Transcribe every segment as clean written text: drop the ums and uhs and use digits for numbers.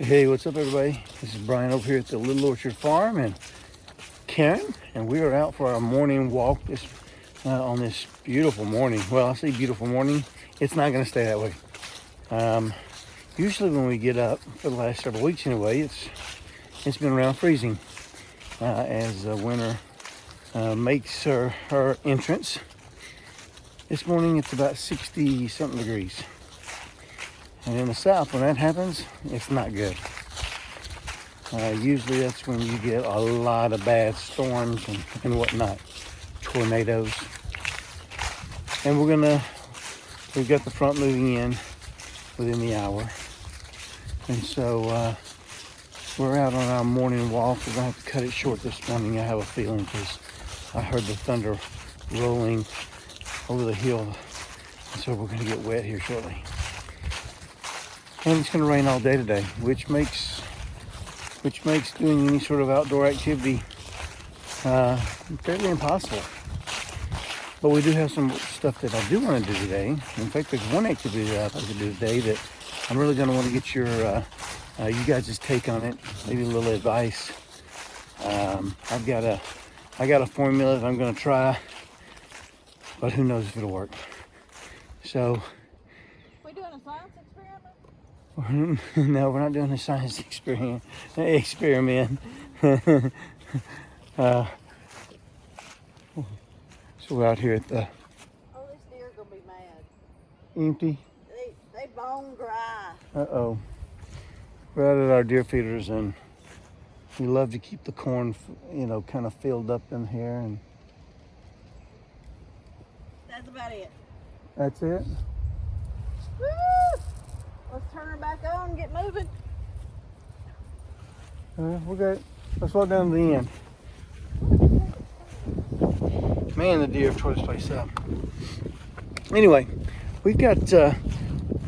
Hey, what's up everybody? This is Brian over here at the Little Orchard Farm and Karen, and we are out for our morning walk on this beautiful morning. Well, I say beautiful morning, it's not going to stay that way. Usually when we get up, for the last several weeks anyway, it's been around freezing as winter makes her entrance. This morning it's about 60 something degrees. And in the south, when that happens, it's not good. Usually that's when you get a lot of bad storms and whatnot, tornadoes. And we've got the front moving in within the hour. And so we're out on our morning walk. We're gonna have to cut it short this morning, I have a feeling, because I heard the thunder rolling over the hill. And so we're gonna get wet here shortly. And it's going to rain all day today, which makes doing any sort of outdoor activity fairly impossible. But we do have some stuff that I do want to do today. In fact, there's one activity that I'd like to do today that I'm really going to want to get you guys' take on it, maybe a little advice. I got a formula that I'm going to try, but who knows if it'll work. So. We doing a science experiment? No, we're not doing a science experiment. So we're out here at the. Oh, this deer gonna be mad. Empty. They bone dry. Uh-oh. We're out at our deer feeders, and we love to keep the corn, kind of filled up in here, and. That's about it. That's it. Woo! Let's turn her back on and get moving. We're good. Let's walk down to the end. Man, the deer tore this place up. Anyway, we've got a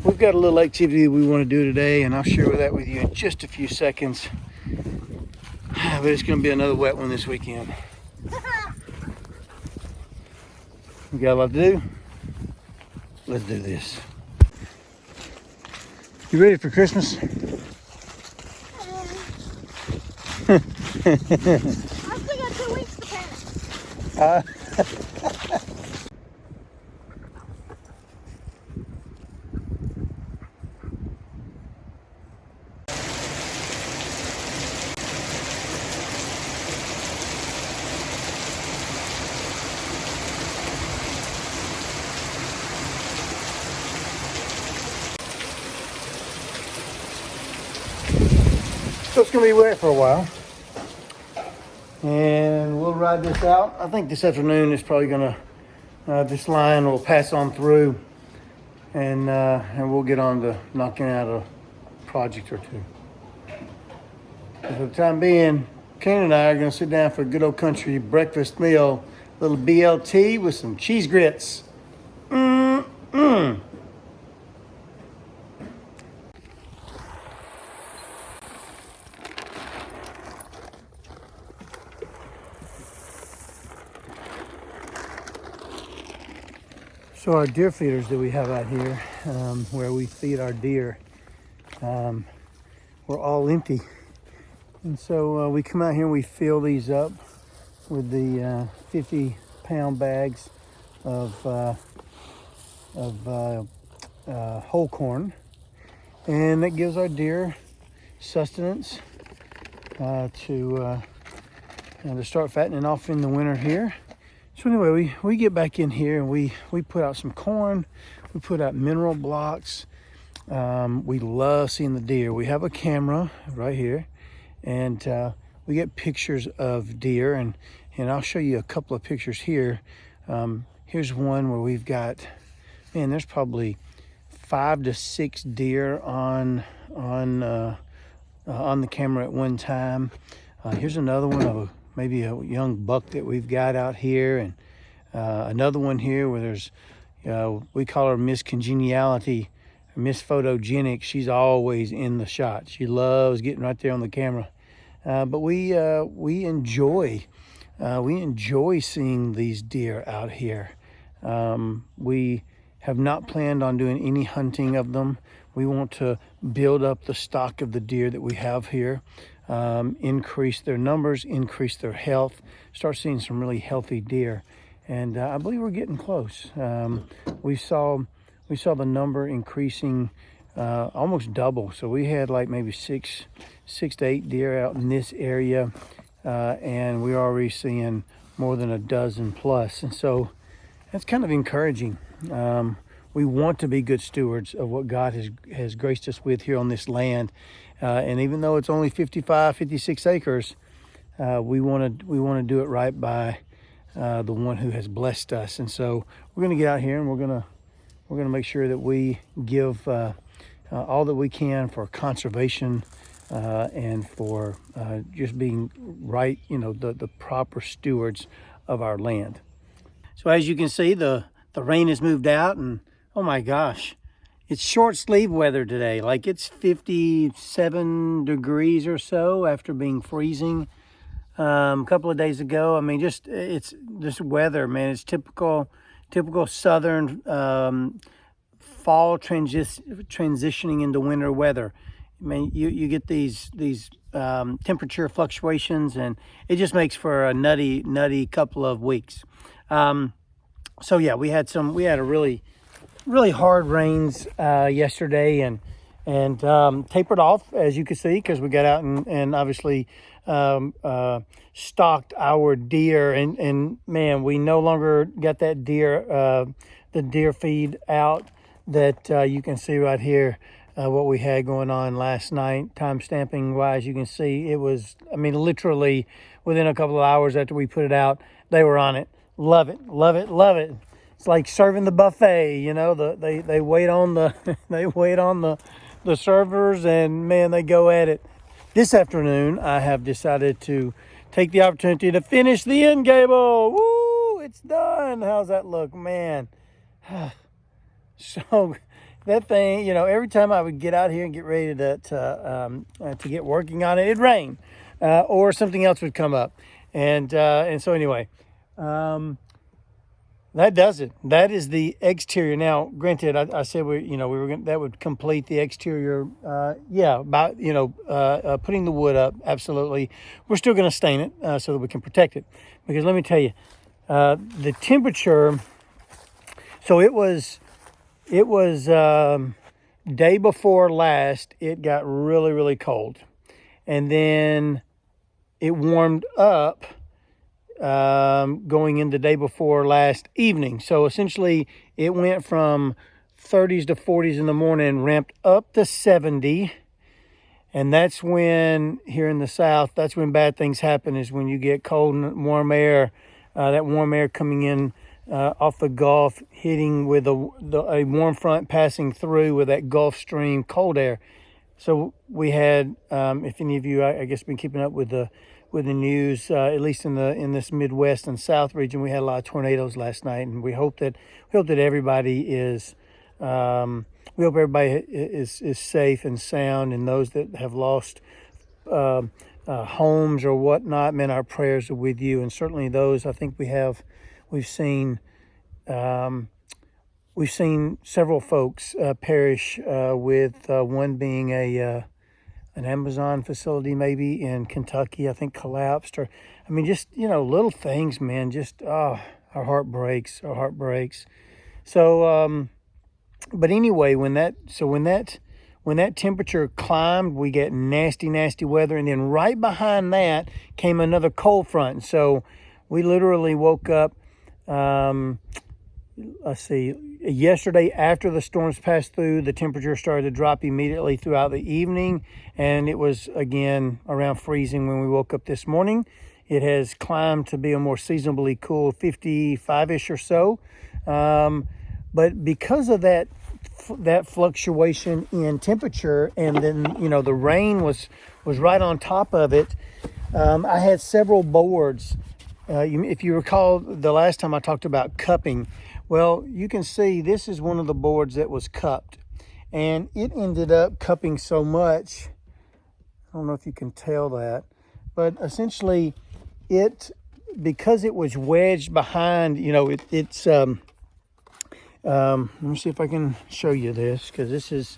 little activity we want to do today, and I'll share that with you in just a few seconds. But it's going to be another wet one this weekend. We got a lot to do. Let's do this. You ready for Christmas? I still got 2 weeks to panic. So it's going to be wet for a while, and we'll ride this out. I think this afternoon is probably going to, this line will pass on through, and we'll get on to knocking out a project or two. But for the time being, Kane and I are going to sit down for a good old country breakfast meal, a little BLT with some cheese grits. So our deer feeders that we have out here, where we feed our deer, we're all empty. And so we come out here and we fill these up with the 50-pound bags of whole corn. And that gives our deer sustenance to start fattening off in the winter here. So anyway, we get back in here and we put out some corn, we put out mineral blocks. We love seeing the deer. We have a camera right here, and we get pictures of deer, and I'll show you a couple of pictures here. Here's one where we've got, man, there's probably 5 to 6 deer on the camera at one time. Here's another one of maybe a young buck that we've got out here, and another one here where there's, we call her Miss Congeniality, Miss Photogenic. She's always in the shot. She loves getting right there on the camera. But we enjoy seeing these deer out here. We have not planned on doing any hunting of them. We want to build up the stock of the deer that we have here, increase their numbers, increase their health, start seeing some really healthy deer. And I believe we're getting close. We saw the number increasing almost double. So we had like maybe six to eight deer out in this area, and we're already seeing more than a dozen plus. And so that's kind of encouraging. We want to be good stewards of what God has graced us with here on this land. And even though it's only 56 acres, we want to do it right by the one who has blessed us. And so we're going to get out here and we're going to make sure that we give all that we can for conservation and for just being right, the proper stewards of our land. So as you can see, the rain has moved out, and oh my gosh, it's short sleeve weather today. Like it's 57 degrees or so after being freezing a couple of days ago. I mean, it's this weather, man. It's typical southern fall transitioning into winter weather. I mean, you get these temperature fluctuations, and it just makes for a nutty couple of weeks. So yeah, we had a really hard rains yesterday, and tapered off, as you can see, because we got out and obviously stalked our deer, and man, we no longer got that the deer feed out that you can see right here. What we had going on last night, time stamping wise, you can see it was, I mean, literally within a couple of hours after we put it out, they were on it. Love it. It's like serving the buffet, they wait on the servers, and man, they go at it. This afternoon, I have decided to take the opportunity to finish the end gable. Woo! It's done. How's that look, man? So that thing, every time I would get out here and get ready to get working on it, it'd rain, or something else would come up, and so anyway, that does it. That is the exterior. Now, granted, I said we were gonna, that would complete the exterior. About putting the wood up. Absolutely, we're still going to stain it so that we can protect it. Because let me tell you, the temperature. So it was day before last. It got really cold, and then it warmed up. Going in the day before last evening. So essentially it went from 30s to 40s in the morning, ramped up to 70. And that's when, here in the South, that's when bad things happen, is when you get cold and warm air, that warm air coming in off the Gulf, hitting with a warm front passing through with that Gulf Stream cold air. So we had, if any of you, I guess, been keeping up with the news, at least in this Midwest and South region, we had a lot of tornadoes last night, and we hope that everybody is safe and sound, and those that have lost homes or whatnot, man, our prayers are with you. And certainly those, I think we've seen several folks perish, with one being an Amazon facility maybe in Kentucky, I think, collapsed. Or, I mean, just, little things, man, just, our heart breaks. So, but anyway, when that temperature climbed, we get nasty weather. And then right behind that came another cold front. And so we literally woke up, yesterday after the storms passed through, the temperature started to drop immediately throughout the evening, and it was again around freezing when we woke up this morning. It has climbed to be a more seasonably cool 55-ish or so, but because of that fluctuation in temperature, and then the rain was right on top of it, I had several boards. If you recall the last time I talked about cupping, well, you can see this is one of the boards that was cupped, and it ended up cupping so much. I don't know if you can tell that, but essentially because it was wedged behind, it's let me see if I can show you this, because this is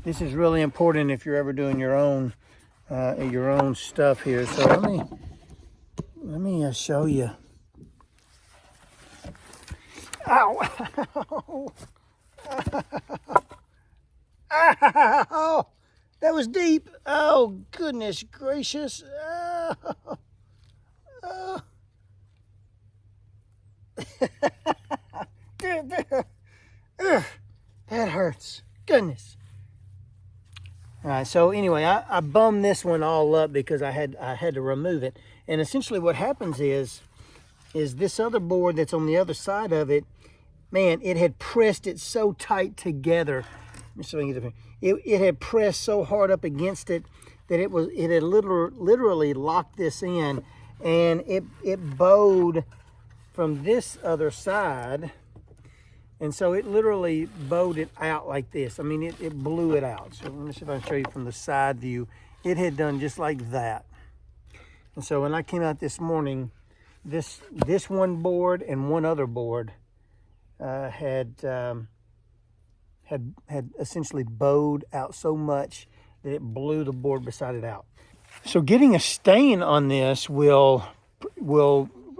This is really important if you're ever doing your own stuff here. So let me show you. Ow! Ow! That was deep. Oh, goodness gracious. Oh. That hurts. Goodness. All right, so anyway, I bummed this one all up because I had to remove it. And essentially what happens is this other board that's on the other side of it, man, it had pressed it so tight together. Let me show you the, it had pressed so hard up against it that it had literally locked this in, and it bowed from this other side, and so it literally bowed it out like this. I mean, it blew it out. So let me see if I can show you from the side view. It had done just like that. And so when I came out this morning, this one board and one other board had essentially bowed out so much that it blew the board beside it out. So getting a stain on this will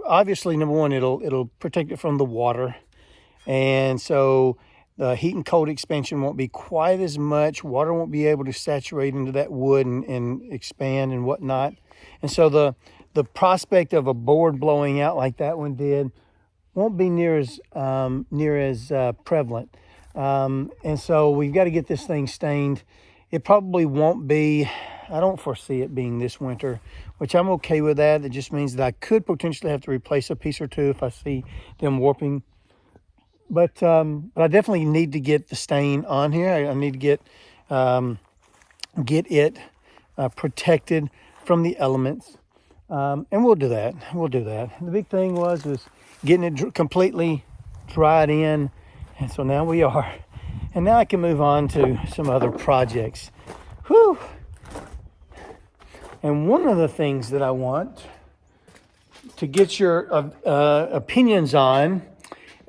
obviously, number one, it'll protect it from the water, and so the heat and cold expansion won't be quite as much. Water won't be able to saturate into that wood and expand and whatnot. And so the prospect of a board blowing out like that one did won't be near as prevalent. And so we've got to get this thing stained. It probably won't be, I don't foresee it being this winter, which I'm okay with that. It just means that I could potentially have to replace a piece or two if I see them warping. But I definitely need to get the stain on here. I need to get it protected from the elements. And we'll do that. The big thing was getting it completely dried in. And so now we are. And now I can move on to some other projects. Whew. And one of the things that I want to get your opinions on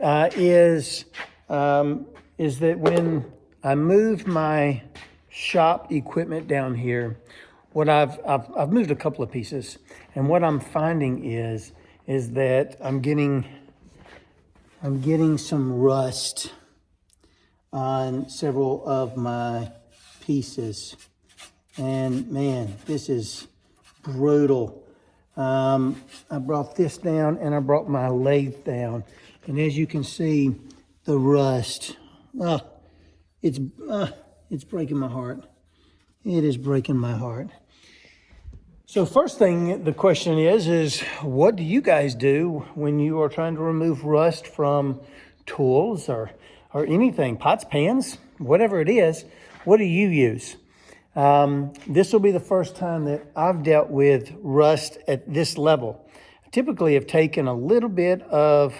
is that when I moved my shop equipment down here, what I've moved a couple of pieces, and what I'm finding is that I'm getting some rust on several of my pieces, and man, this is brutal. I brought this down, and I brought my lathe down, and as you can see, the rust, it's breaking my heart. It is breaking my heart. So first thing, the question is what do you guys do when you are trying to remove rust from tools or anything, pots, pans, whatever it is? What do you use? This will be the first time that I've dealt with rust at this level. I typically have taken a little bit of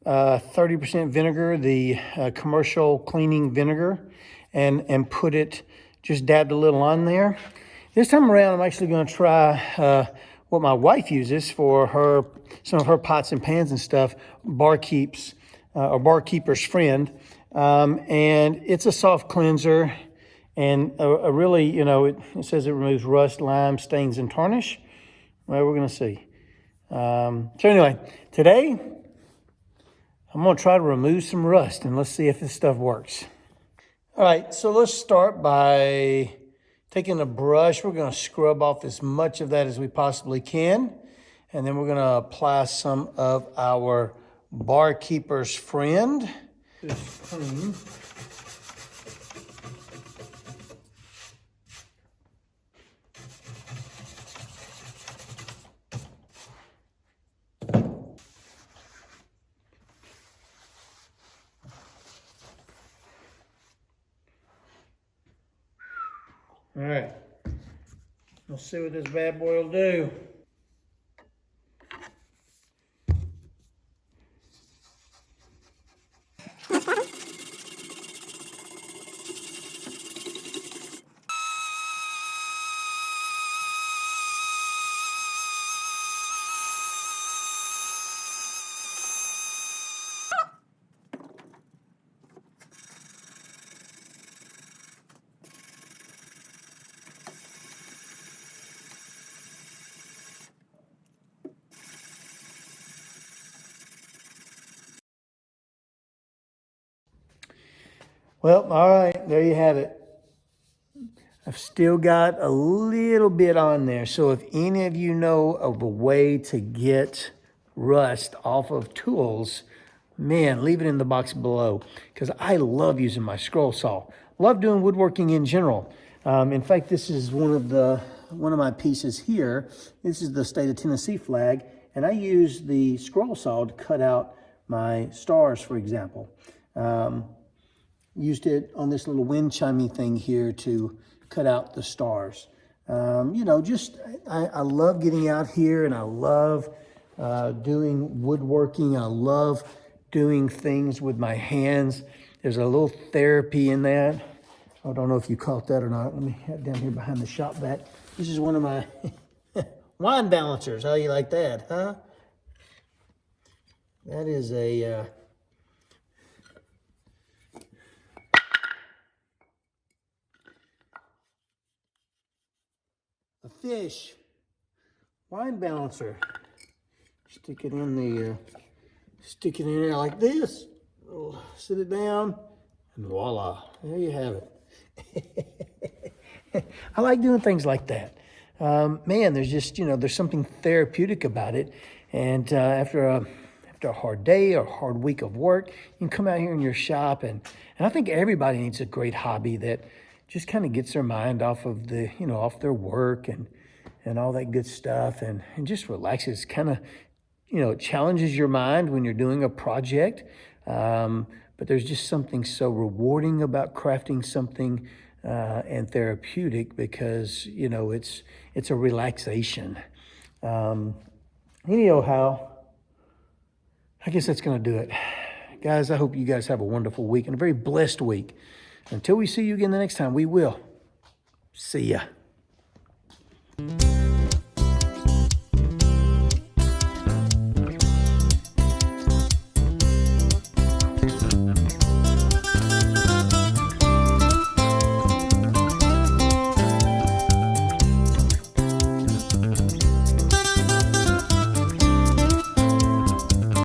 30% vinegar, the commercial cleaning vinegar, and put it, just dabbed a little on there. This time around, I'm actually going to try what my wife uses for some of her pots and pans and stuff, Barkeep's or Barkeeper's Friend, and it's a soft cleanser, and a really, it says it removes rust, lime, stains, and tarnish. Well, we're going to see. So anyway, today I'm going to try to remove some rust, and let's see if this stuff works. All right, so let's start by taking a brush. We're going to scrub off as much of that as we possibly can, and then we're going to apply some of our Barkeeper's Friend. Just clean. All right, let's see what this bad boy will do. Well, all right, there you have it. I've still got a little bit on there. So if any of you know of a way to get rust off of tools, man, leave it in the box below, because I love using my scroll saw. Love doing woodworking in general. In fact, this is one of my pieces here. This is the state of Tennessee flag, and I use the scroll saw to cut out my stars, for example. Used it on this little wind chimey thing here to cut out the stars. You know, I love getting out here, and I love doing woodworking. I love doing things with my hands. There's a little therapy in that. I don't know if you caught that or not. Let me head down here behind the shop vac. This is one of my wine balancers. How you like that, huh? That is a fish wine balancer. Stick it in there like this. Oh, sit it down, and voila, there you have it. I like doing things like that. Man, there's just, there's something therapeutic about it. And after a hard day or hard week of work, you can come out here in your shop, and I think everybody needs a great hobby that just kind of gets their mind off of off their work and all that good stuff, and just relaxes. Kind of, it challenges your mind when you're doing a project. But there's just something so rewarding about crafting something and therapeutic, because it's a relaxation. Anyhow, I guess that's going to do it. Guys, I hope you guys have a wonderful week and a very blessed week. Until we see you again the next time, we will. See ya.